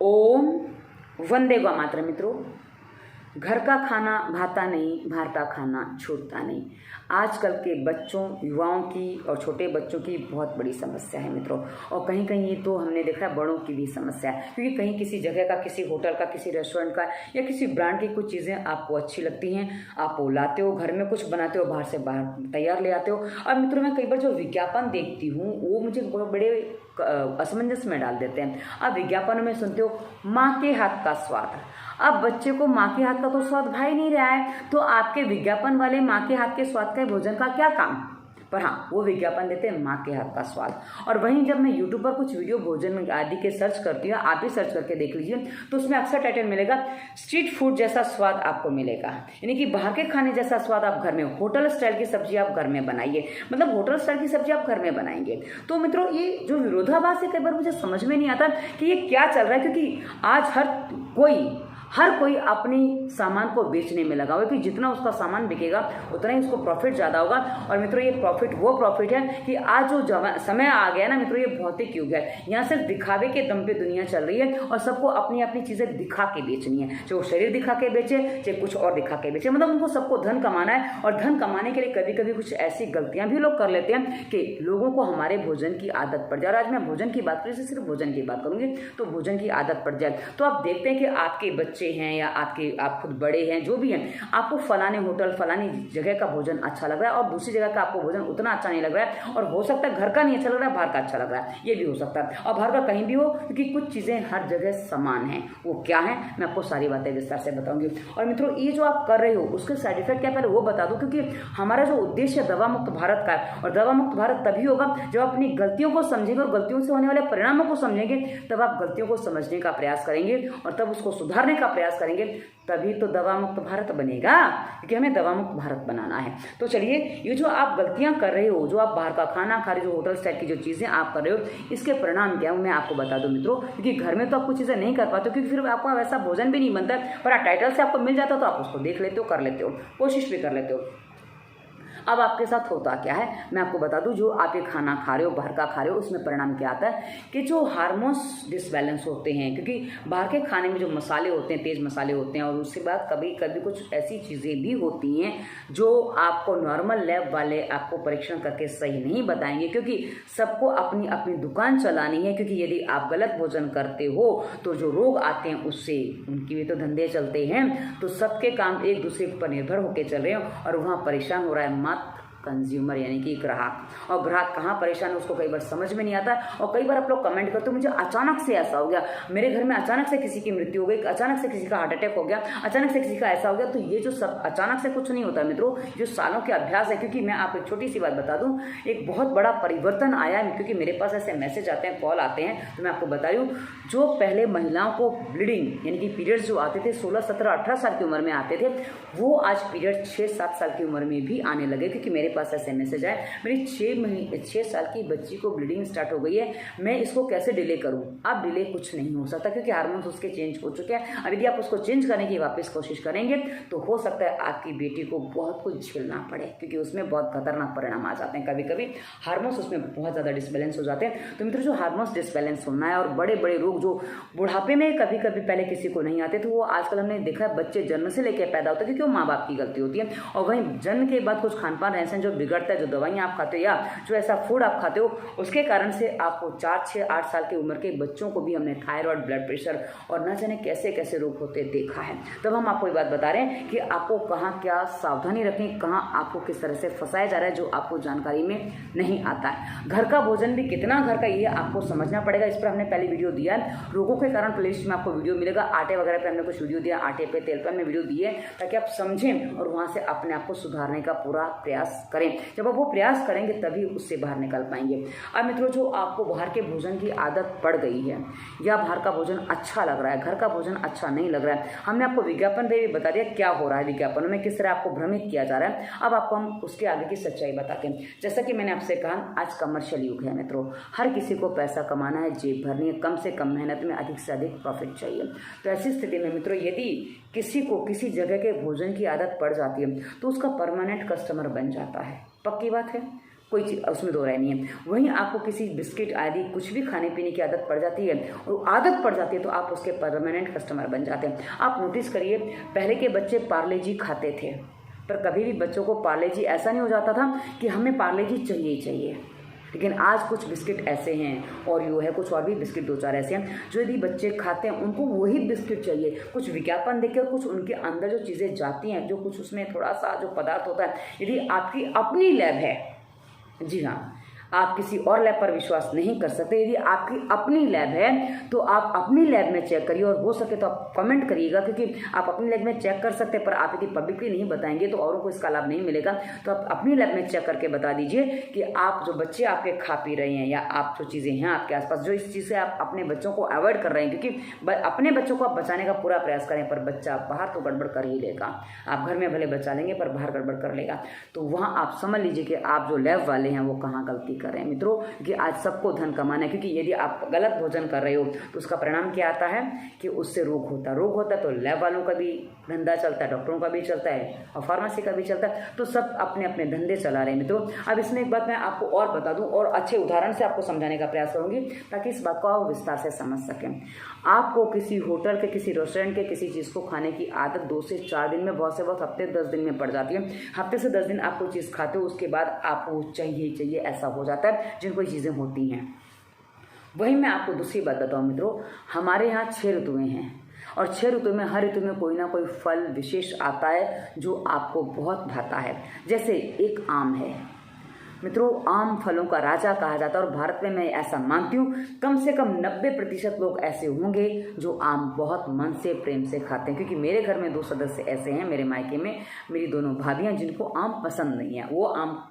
ओम वंदे गौ मातरम। मित्रों, घर का खाना भाता नहीं, बाहर का खाना छूटता नहीं। आजकल के बच्चों, युवाओं की और छोटे बच्चों की बहुत बड़ी समस्या है मित्रों। और कहीं कहीं ये तो हमने देखा है बड़ों की भी समस्या है, क्योंकि कहीं किसी जगह का, किसी होटल का, किसी रेस्टोरेंट का या किसी ब्रांड की कुछ चीज़ें आपको अच्छी लगती हैं, आप वो लाते हो, घर में कुछ बनाते हो, बाहर से बाहर तैयार ले आते हो। और मित्रों, मैं कई बार जो विज्ञापन देखती हूँ वो मुझे बड़े असमंजस में डाल देते हैं। आप विज्ञापनों में सुनते हो माँ के हाथ का स्वाद। अब बच्चे को माँ के हाथ का तो स्वाद भा ही नहीं रहा है, तो आपके विज्ञापन वाले माँ के हाथ के स्वाद के भोजन का क्या काम। पर हाँ, वो विज्ञापन देते हैं माँ के हाथ का स्वाद। और वहीं जब मैं यूट्यूब पर कुछ वीडियो भोजन आदि के सर्च करती हूँ, आप भी सर्च करके देख लीजिए, तो उसमें अक्सर टाइटल मिलेगा स्ट्रीट फूड जैसा स्वाद आपको मिलेगा, यानी कि बाहर के खाने जैसा स्वाद आप घर में, होटल स्टाइल की सब्जी आप घर में बनाइए, मतलब होटल स्टाइल की सब्जी आप घर में बनाएंगे। तो मित्रों, ये जो विरोधाभास है कई बार मुझे समझ में नहीं आता कि ये क्या चल रहा है, क्योंकि आज हर कोई अपनी सामान को बेचने में लगा हुआ है कि जितना उसका सामान बिकेगा उतना ही उसको प्रॉफिट ज़्यादा होगा। और मित्रों, ये वो प्रॉफिट है कि आज जो समय आ गया ना मित्रों, ये भौतिक युग है। यहाँ सिर्फ दिखावे के दम पे दुनिया चल रही है और सबको अपनी अपनी चीज़ें दिखा के बेचनी है, चाहे वो शरीर दिखा के बेचे, चाहे कुछ और दिखा के बेचे, मतलब उनको सबको धन कमाना है। और धन कमाने के लिए कभी कभी कुछ ऐसी गलतियाँ भी लोग कर लेते हैं कि लोगों को हमारे भोजन की आदत पड़ जाए। और आज मैं भोजन की बात करूँ, सिर्फ भोजन की बात करूँगी, तो भोजन की आदत पड़ जाए तो आप देखते हैं कि आपके बच्चे हैं या आप खुद बड़े हैं, जो भी हैं, आपको फलाने होटल, फलानी जगह का भोजन अच्छा लग रहा है और दूसरी जगह का आपको भोजन उतना अच्छा नहीं लग रहा है। और हो सकता है घर का नहीं अच्छा लग रहा है, बाहर का अच्छा लग रहा है, ये भी हो सकता है। और बाहर का कहीं भी हो, क्योंकि कुछ चीज़ें हर जगह समान हैं। वो क्या है, मैं आपको सारी बातें विस्तार से बताऊंगी। और मित्रों, ये जो आप कर रहे हो उसके साइड इफेक्ट क्या, पहले वो बता दूं, क्योंकि हमारा जो उद्देश्य है दवा मुक्त भारत का है। और दवा मुक्त भारत तभी होगा जब आप अपनी गलतियों को समझेंगे और गलतियों से होने वाले परिणामों को समझेंगे। तब आप गलतियों को समझने का प्रयास करेंगे और तब उसको सुधारने का प्रयास करेंगे, तभी तो दवा मुक्त भारत बनेगा, क्योंकि हमें दवा मुक्त भारत बनाना है। तो चलिए, ये जो आप गलतियां कर रहे हो, जो आप बाहर का खाना खा रहे हो, जो होटल स्टाइल की जो चीज़ें आप कर रहे हो, इसके परिणाम क्या है मैं आपको बता दूं मित्रों। क्योंकि घर में तो आप कुछ चीज़ें नहीं कर पाते, क्योंकि फिर आपका वैसा भोजन भी नहीं बनता है। पर टाइटल से आपको मिल जाता तो आप उसको देख लेते हो, कर लेते हो, कोशिश भी कर लेते हो। अब आपके साथ होता क्या है मैं आपको बता दूं, जो आप ये खाना खा रहे हो, बाहर का खा रहे हो, उसमें परिणाम क्या आता है कि जो हार्मोन्स डिसबैलेंस होते हैं, क्योंकि बाहर के खाने में जो मसाले होते हैं, तेज मसाले होते हैं, और उसके बाद कभी कभी कुछ ऐसी चीज़ें भी होती हैं जो आपको नॉर्मल लैब वाले आपको परीक्षण करके सही नहीं बताएंगे, क्योंकि सबको अपनी अपनी दुकान चलानी है। क्योंकि यदि आप गलत भोजन करते हो तो जो रोग आते हैं उससे उनकी भी तो धंधे चलते हैं। तो सबके काम एक दूसरे पर निर्भर होकर चल रहे हैं और वहाँ परेशान हो रहा है कंज्यूमर, यानी कि ग्राहक। और ग्राहक कहाँ परेशान है उसको कई बार समझ में नहीं आता। और कई बार आप लोग कमेंट करते हो मुझे अचानक से ऐसा हो गया, मेरे घर में अचानक से किसी की मृत्यु हो गई, अचानक से किसी का हार्ट अटैक हो गया, अचानक से किसी का ऐसा हो गया। तो ये जो सब अचानक से कुछ नहीं होता मित्रों, जो सालों के अभ्यास है। क्योंकि मैं आपको एक छोटी सी बात बता दूं, एक बहुत बड़ा परिवर्तन आया है, क्योंकि मेरे पास ऐसे मैसेज आते हैं, कॉल आते हैं, तो मैं आपको बता रही हूँ, जो पहले महिलाओं को ब्लीडिंग यानी कि पीरियड्स जो आते थे 16, 17, 18 साल की उम्र में आते थे, वो आज पीरियड 6-7 साल की उम्र में भी आने लगे। क्योंकि मेरे पास ऐसे मैसेज आए, मेरी 6 साल की बच्ची को ब्लीडिंग स्टार्ट हो गई है, मैं इसको कैसे डिले करूं। अब डिले कुछ नहीं हो सकता, क्योंकि हार्मोन्स उसके चेंज हो चुके हैं। अब यदि आप उसको चेंज करने की वापस कोशिश करेंगे तो हो सकता है आपकी बेटी को बहुत कुछ झेलना पड़े, क्योंकि उसमें बहुत खतरनाक परिणाम आ जाते हैं। कभी कभी हार्मोन्स उसमें बहुत ज़्यादा डिसबैलेंस हो जाते हैं। तो मित्रों, जो हार्मोन्स डिसबैलेंस होना है और बड़े बड़े रोग जो बुढ़ापे में कभी कभी पहले किसी को नहीं आते थे, वो आजकल हमने देखा है बच्चे जन्म से लेकर पैदा होते हैं, क्योंकि वो माँ बाप की गलती होती है। और वहीं जन्म के बाद कुछ खान पान रहन जो बिगड़ता है, जो दवाइयाँ आप खाते हो या जो ऐसा फूड आप खाते हो, उसके कारण से आपको 4, 6, 8 साल की उम्र के बच्चों को भी हमने थायराइड, ब्लड प्रेशर और न जाने कैसे कैसे रोग होते देखा है। तब हम आपको ये बात बता रहे हैं कि आपको कहाँ क्या सावधानी रखनी, कहाँ आपको किस तरह से फंसाया जा रहा है, जो आपको जानकारी में नहीं आता है। घर का भोजन भी कितना घर का, ये आपको समझना पड़ेगा। इस पर हमने पहले वीडियो दिया है, रोगों के कारण प्लेलिस्ट में आपको वीडियो मिलेगा। आटे वगैरह पे हमने कुछ वीडियो दिया, आटे पे, तेल पे हमने वीडियो दिए, ताकि आप समझें और वहाँ से अपने आप को सुधारने का पूरा प्रयास करें। जब आप वो प्रयास करेंगे तभी उससे बाहर निकल पाएंगे। अब मित्रों, जो आपको बाहर के भोजन की आदत पड़ गई है या बाहर का भोजन अच्छा लग रहा है, घर का भोजन अच्छा नहीं लग रहा है, हमने आपको विज्ञापन पे भी बता दिया क्या हो रहा है, विज्ञापनों में किस तरह आपको भ्रमित किया जा रहा है। अब आपको हम उसके आगे की सच्चाई बताते हैं। जैसा कि मैंने आपसे कहा, आज कमर्शियल युग है मित्रों, हर किसी को पैसा कमाना है, जेब भरनी है, कम से कम मेहनत में अधिक से अधिक प्रॉफिट चाहिए। तो ऐसी स्थिति में मित्रों, यदि किसी को किसी जगह के भोजन की आदत पड़ जाती है तो उसका परमानेंट कस्टमर बन जाता है। पक्की बात है, कोई चीज़ उसमें दो राय नहीं है। वहीं आपको किसी बिस्किट आदि कुछ भी खाने पीने की आदत पड़ जाती है और आदत पड़ जाती है तो आप उसके परमानेंट कस्टमर बन जाते हैं। आप नोटिस करिए, पहले के बच्चे पार्ले जी खाते थे, पर कभी भी बच्चों को पार्ले जी ऐसा नहीं हो जाता था कि हमें पार्ले जी चाहिए ही चाहिए। लेकिन आज कुछ बिस्किट ऐसे हैं, और यू है कुछ और भी बिस्किट 2-4 ऐसे हैं जो यदि बच्चे खाते हैं उनको वही बिस्किट चाहिए। कुछ विज्ञापन देख के और कुछ उनके अंदर जो चीज़ें जाती हैं, जो कुछ उसमें थोड़ा सा जो पदार्थ होता है, यदि आपकी अपनी लैब है, जी हाँ, आप किसी और लैब पर विश्वास नहीं कर सकते। यदि आपकी अपनी लैब है तो आप अपनी लैब में चेक करिए, और हो सके तो आप कमेंट करिएगा, क्योंकि आप अपनी लैब में चेक कर सकते हैं पर आप यदि पब्लिकली नहीं बताएंगे तो औरों को इसका लाभ नहीं मिलेगा। तो आप अपनी लैब में चेक करके बता दीजिए कि आप जो बच्चे आपके खा पी रहे हैं या आप जो चीज़ें हैं आपके आसपास, जो इस चीज़ से आप अपने बच्चों को अवॉइड कर रहे हैं, क्योंकि अपने बच्चों को आप बचाने का पूरा प्रयास करें पर बच्चा बाहर तो गड़बड़ कर ही लेगा। आप घर में भले बचा लेंगे पर बाहर गड़बड़ कर लेगा। तो वहाँ आप समझ लीजिए कि आप जो लैब वाले हैं वो कहाँ गलती कर रहे हैं मित्रों, कि आज सबको धन कमाना है। क्योंकि यदि आप गलत भोजन कर रहे हो तो उसका परिणाम क्या आता है कि उससे रोग होता है। तो लैब वालों का भी धंधा चलता है, डॉक्टरों का भी चलता है और फार्मेसी का भी चलता है, तो सब अपने अपने धंधे चला रहे हैं मित्रों। अब इसमें एक बात मैं आपको और बता दूं और अच्छे उदाहरण से आपको समझाने का प्रयास करूंगी ताकि इस बात को आप विस्तार से समझ सकें। आपको किसी होटल के, किसी रेस्टोरेंट के किसी चीज़ को खाने की आदत 2 से 4 दिन में, बहुत से बहुत हफ्ते 10 दिन में पड़ जाती है। हफ्ते से 10 दिन आप कोई चीज़ खाते हो, उसके बाद आपको चाहिए ऐसा हो जाता है, जिनको चीज़ें होती हैं। वहीं मैं आपको दूसरी बात बताऊं मित्रों, हमारे यहाँ 6 ऋतुएं हैं और 6 ऋतु में हर ऋतु में कोई ना कोई फल विशेष आता है जो आपको बहुत भाता है। जैसे एक आम है मित्रों, आम फलों का राजा कहा जाता है और भारत में मैं ऐसा मानती हूँ कम से कम 90% लोग ऐसे होंगे जो आम बहुत मन से प्रेम से खाते हैं। क्योंकि मेरे घर में 2 सदस्य ऐसे हैं, मेरे मायके में मेरी दोनों भाभियाँ, जिनको आम पसंद नहीं है, वो आम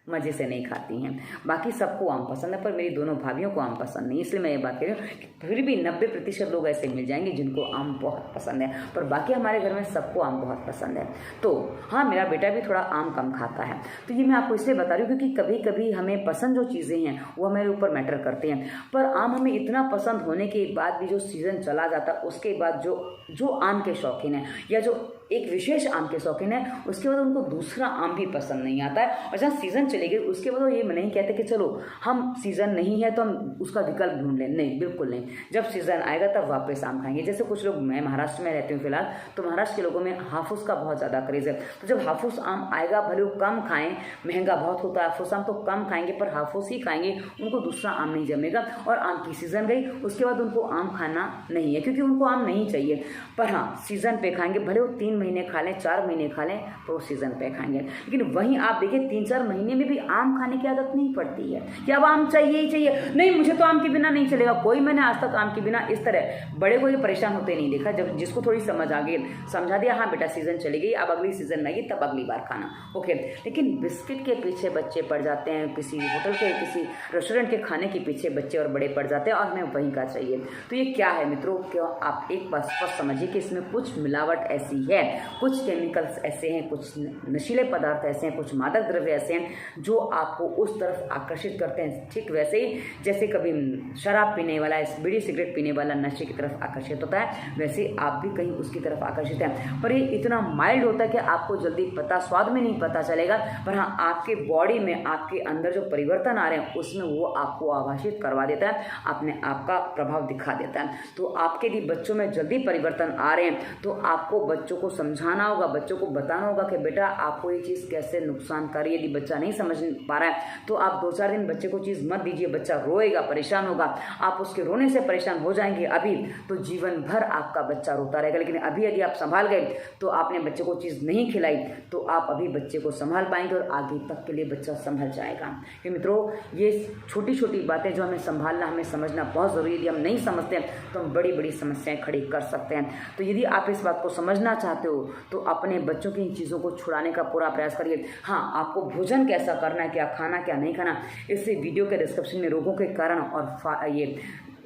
मज़े से नहीं खाती हैं। बाकी सबको आम पसंद है पर मेरी दोनों भाभियों को आम पसंद नहीं, इसलिए मैं ये बात कह रही हूँ कि फिर भी 90% लोग ऐसे मिल जाएंगे जिनको आम बहुत पसंद है, पर बाकी हमारे घर में सबको आम बहुत पसंद है। तो हाँ, मेरा बेटा भी थोड़ा आम कम खाता है। तो ये मैं आपको इसलिए बता रही हूँ क्योंकि कभी कभी हमें पसंद जो चीज़ें हैं वो हमारे ऊपर मैटर करते हैं। पर आम हमें इतना पसंद होने के बाद भी जो सीज़न चला जाता है उसके बाद जो आम के शौकीन है या जो एक विशेष आम के शौकीन है, उसके बाद उनको दूसरा आम भी पसंद नहीं आता है। और जहाँ सीज़न चले गए उसके बाद वो ये नहीं कहते कि चलो हम सीज़न नहीं है तो हम उसका विकल्प ढूंढ लें, नहीं, बिल्कुल नहीं। जब सीज़न आएगा तब वापस आम खाएंगे। जैसे कुछ लोग, मैं महाराष्ट्र में रहती हूँ फिलहाल, तो महाराष्ट्र के लोगों में हाफूस का बहुत ज़्यादा क्रेज़ है। तो जब हाफूस आम आएगा, भले वो कम खाएं, महंगा बहुत होता है हाफूस आम, तो कम खाएंगे पर हाफूस ही खाएंगे, उनको दूसरा आम नहीं जमेगा। और आम की सीज़न गई उसके बाद उनको आम खाना नहीं है क्योंकि उनको आम नहीं चाहिए। पर हाँ, सीज़न पे खाएंगे, भले वो 3 महीने खा लें, 4 महीने खा लें, तो वो सीज़न पे खाएंगे। लेकिन वहीं आप देखिए 3-4 महीने में भी आम खाने की आदत नहीं पड़ती है कि अब आम चाहिए ही चाहिए, नहीं मुझे तो आम के बिना नहीं चलेगा। कोई मैंने आज तक आम के बिना इस तरह बड़े को ये परेशान होते नहीं देखा। जब जिसको थोड़ी समझ आ गई, समझा दिया, हाँ बेटा सीज़न चली गई, अब अगली सीज़न आएगी तब अगली बार खाना, ओके। लेकिन बिस्किट के पीछे बच्चे पड़ जाते हैं, किसी होटल के, किसी रेस्टोरेंट के खाने के पीछे बच्चे और बड़े पड़ जाते हैं और हमें वहीं का चाहिए। तो ये क्या है मित्रों, क्यों आप एक बात स्पष्ट समझिए कि इसमें कुछ मिलावट ऐसी है, कुछ केमिकल्स ऐसे हैं, कुछ नशीले पदार्थ ऐसे हैं, कुछ मादक द्रव्य ऐसे हैं जो आपको उस तरफ आकर्षित करते हैं। ठीक वैसे ही जैसे कभी शराब पीने वाला, बीड़ी सिगरेट पीने वाला नशे की तरफ आकर्षित होता है, वैसे आप भी कहीं उसकी तरफ आकर्षित हैं। पर ये इतना माइल्ड होता है कि आपको जल्दी पता, स्वाद में नहीं पता चलेगा, पर हाँ आपके बॉडी में, आपके अंदर जो परिवर्तन आ रहे हैं उसमें वो आपको आभाषित करवा देता है, अपने आप का प्रभाव दिखा देता है। तो आपके यदि बच्चों में जल्दी परिवर्तन आ रहे हैं तो आपको बच्चों को समझाना होगा, बच्चों को बताना होगा कि बेटा आपको ये चीज़ कैसे नुकसानकारी। यदि बच्चा नहीं समझ पा रहा है तो आप 2-4 दिन बच्चे को चीज़ मत दीजिए, बच्चा रोएगा, परेशान होगा, आप उसके रोने से परेशान हो जाएंगे अभी, तो जीवन भर आपका बच्चा रोता रहेगा। लेकिन अभी यदि आप संभाल गए तो आपने बच्चे को चीज़ नहीं खिलाई तो आप अभी बच्चे को संभाल पाएंगे और आगे तक के लिए बच्चा संभल जाएगा। कि मित्रों, ये छोटी छोटी बातें जो हमें संभालना, हमें समझना बहुत ज़रूरी है। यदि हम नहीं समझते हैं तो हम बड़ी बड़ी समस्याएं खड़ी कर सकते हैं। तो यदि आप इस बात को समझना चाहते हो तो अपने बच्चों की इन चीज़ों को छुड़ाने का पूरा प्रयास करिए। हाँ, आपको भोजन कैसा करना है, क्या खाना क्या नहीं खाना, इससे वीडियो के डिस्क्रिप्शन में रोगों के कारण और ये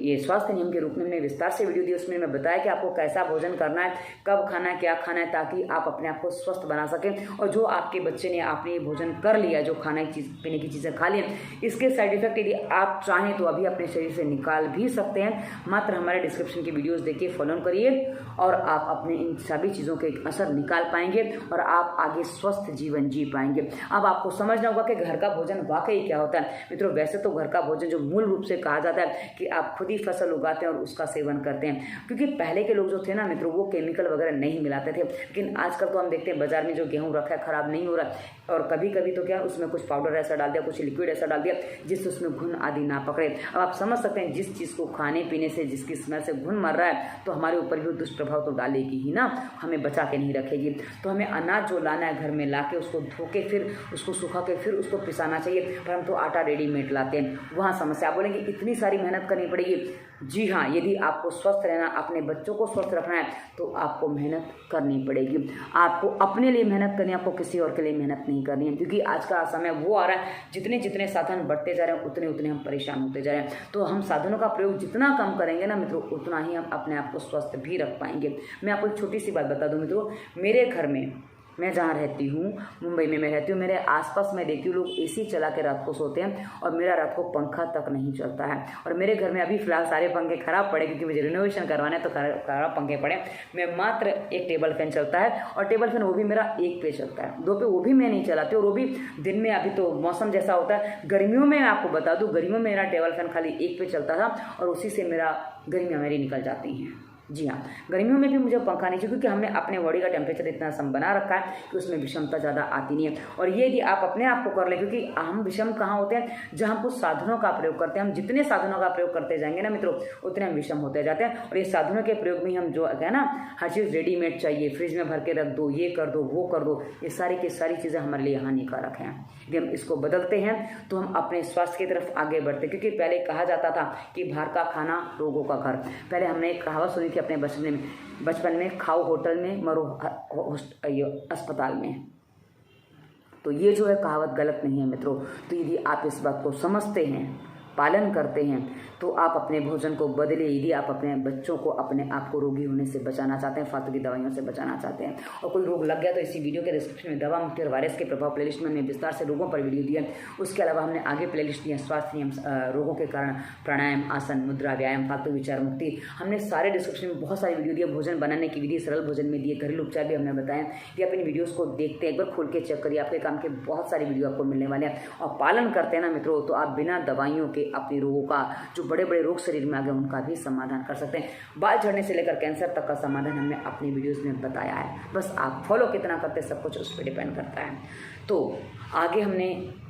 ये स्वास्थ्य नियम के रूप में हमने विस्तार से वीडियो दी, उसमें मैं बताया कि आपको कैसा भोजन करना है, कब खाना है, क्या खाना है, ताकि आप अपने आप को स्वस्थ बना सकें। और जो आपके बच्चे ने आपने ये भोजन कर लिया, जो खाने की चीज़ पीने की चीज़ें खा ली, इसके साइड इफेक्ट यदि आप चाहें तो अभी अपने शरीर से निकाल भी सकते हैं। मात्र हमारे डिस्क्रिप्शन की वीडियोस देखिए, फॉलो करिए और आप अपने इन सभी चीज़ों के असर निकाल पाएंगे और आप आगे स्वस्थ जीवन जी पाएंगे। अब आपको समझना होगा कि घर का भोजन वाकई क्या होता है। मित्रों, वैसे तो घर का भोजन जो मूल रूप से कहा जाता है कि आप खुद ही फसल उगाते हैं और उसका सेवन करते हैं, क्योंकि पहले के लोग जो थे ना मित्रों, वो केमिकल वगैरह नहीं मिलाते थे। लेकिन आजकल तो हम देखते हैं बाजार में जो गेहूँ रखा है खराब नहीं हो रहा है, और कभी कभी तो क्या उसमें कुछ पाउडर ऐसा डाल दिया, कुछ लिक्विड ऐसा डाल दिया जिससे उसमें घुन आदि ना पकड़े। अब आप समझ सकते हैं, जिस चीज़ को खाने पीने से जिसकी स्मेल से घुन मर रहा है तो हमारे ऊपर भी दुष्प्रभाव तो डालेगी ही ना, हमें बचा के नहीं रखेगी। तो हमें अनाज जो लाना है घर में ला के उसको धो के फिर उसको सुखा के फिर उसको पिसाना चाहिए, पर हम तो आटा रेडीमेड लाते हैं, वहाँ समस्या। आप बोलेंगे इतनी सारी मेहनत करनी पड़ेगी। जी हाँ, यदि आपको स्वस्थ रहना, अपने बच्चों को स्वस्थ रखना है तो आपको मेहनत करनी पड़ेगी। आपको अपने लिए मेहनत करनी है, आपको किसी और के लिए मेहनत नहीं करनी है, क्योंकि आज का समय वो आ रहा है, जितने जितने साधन बढ़ते जा रहे हैं उतने उतने हम परेशान होते जा रहे हैं। तो हम साधनों का प्रयोग जितना कम करेंगे ना मित्रों, उतना ही हम अपने आप को स्वस्थ भी रख पाएंगे। मैं आपको एक छोटी सी बात बता दूं मित्रों, मेरे घर में, मैं जहाँ रहती हूँ मुंबई में मैं रहती हूँ, मेरे आसपास मैं देखती हूँ लोग एसी चला के रात को सोते हैं और मेरा रात को पंखा तक नहीं चलता है। और मेरे घर में अभी फिलहाल सारे पंखे खराब पड़े, क्योंकि मुझे रिनोवेशन करवाना है तो खराब पंखे पड़े। मैं मात्र एक टेबल फैन चलता है, और टेबल फैन वो भी मेरा एक पे चलता है, दो पे वो भी मैं नहीं चलाती, और वो भी दिन में। अभी तो मौसम जैसा होता है, गर्मियों में मैं आपको बता दूँ, गर्मियों में मेरा टेबल फैन खाली एक पे चलता था और उसी से मेरा गर्मियाँ मेरी निकल जाती हैं। जी हाँ, गर्मियों में भी मुझे पंखा नहीं चाहिए, क्योंकि हमने अपने बॉडी का टेम्परेचर इतना सम बना रखा है कि उसमें विषमता ज़्यादा आती नहीं है। और ये यदि आप अपने आप को कर लें, क्योंकि हम विषम कहाँ होते हैं, जहाँ हम कुछ साधनों का प्रयोग करते हैं। हम जितने साधनों का प्रयोग करते जाएंगे ना मित्रों, उतने हम विषम होते जाते हैं। और ये साधनों के प्रयोग में हम जो है ना, हर चीज़ रेडीमेड चाहिए, फ्रिज में भर के रख दो, ये कर दो, वो कर दो, ये सारी की सारी चीज़ें हमारे लिए हानिकारक हैं। यदि हम इसको बदलते हैं तो हम अपने स्वास्थ्य की तरफ आगे बढ़ते हैं। क्योंकि पहले कहा जाता था कि बाहर का खाना रोगों का घर। पहले हमने एक कहावत सुनी थी अपने बचपन में, खाओ होटल में, मरो अस्पताल में। तो ये जो है कहावत गलत नहीं है मित्रों। तो यदि आप इस बात को समझते हैं, पालन करते हैं, तो आप अपने भोजन को बदले। यदि आप अपने बच्चों को, अपने आप को रोगी होने से बचाना चाहते हैं, फालतू की दवाइयों से बचाना चाहते हैं, और कोई रोग लग गया, तो इसी वीडियो के डिस्क्रिप्शन में दवा मुक्ति और वायरस के प्रभाव प्लेलिस्ट में हमने विस्तार से रोगों पर वीडियो दिया। उसके अलावा हमने आगे प्लेलिस्ट दिया स्वास्थ्य नियम, रोगों के कारण, प्राणायाम, आसन, मुद्रा, व्यायाम, फालतू विचार मुक्ति। हमने सारे डिस्क्रिप्शन में बहुत सारी वीडियो दिए। भोजन बनाने की विधि, सरल भोजन में दिए, घरेलू उपचार भी हमने बताया। यदि आप इन वीडियोज़ को देखते हैं, एक बार खोल के चेक करिए, आपके काम के बहुत सारी वीडियो आपको मिलने वाले हैं, और पालन करते हैं ना मित्रों, तो आप बिना दवाइयों के अपने रोगों का, जो बड़े बड़े रोग शरीर में आ गए, उनका भी समाधान कर सकते हैं। बाल झड़ने से लेकर कैंसर तक का समाधान हमने अपनी वीडियोस में बताया है। बस आप फॉलो कितना करते, सब कुछ उस पर डिपेंड करता है। तो आगे हमने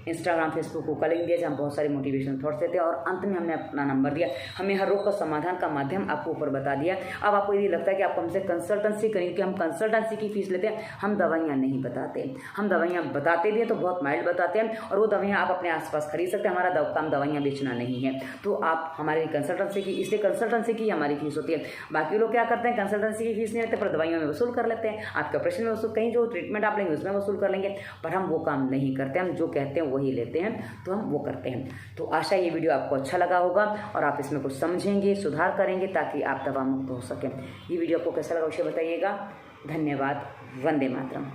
इंस्टाग्राम, फेसबुक को लिंक दिया, जहाँ बहुत सारे मोटिवेशन थॉट्स देते हैं, और अंत में हमने अपना नंबर दिया। हमें हर रोग का समाधान का माध्यम आपको ऊपर बता दिया। अब आपको यदि लगता है कि आप हमसे कंसल्टेंसी करेंगे, कि हम कंसल्टेंसी की फीस लेते हैं, हम दवाइयाँ नहीं बताते। हम दवाइयाँ बताते भी हैं तो बहुत माइल्ड बताते हैं, और वो दवाइयाँ आप अपने आसपास खरीद सकते हैं। हमारा काम दवाइयाँ बेचना नहीं है। तो आप हमारी कंसल्टेंसी की, इसलिए कंसल्टेंसी की हमारी फीस होती है। बाकी लोग क्या करते हैं, कंसल्टेंसी की फीस नहीं लेते, पर दवाइयों में वसूल कर लेते हैं। आपके ऑपरेशन में वसूल, कहीं जो ट्रीटमेंट आप लेंगे उसमें वसूल कर लेंगे, पर हम वो काम नहीं करते। हम जो कहते हैं वही लेते हैं, तो हम वो करते हैं। तो आशा ये वीडियो आपको अच्छा लगा होगा और आप इसमें कुछ समझेंगे, सुधार करेंगे, ताकि आप दवा मुक्त हो सकें। ये वीडियो आपको कैसा लगा उसे बताइएगा। धन्यवाद। वंदे मातरम।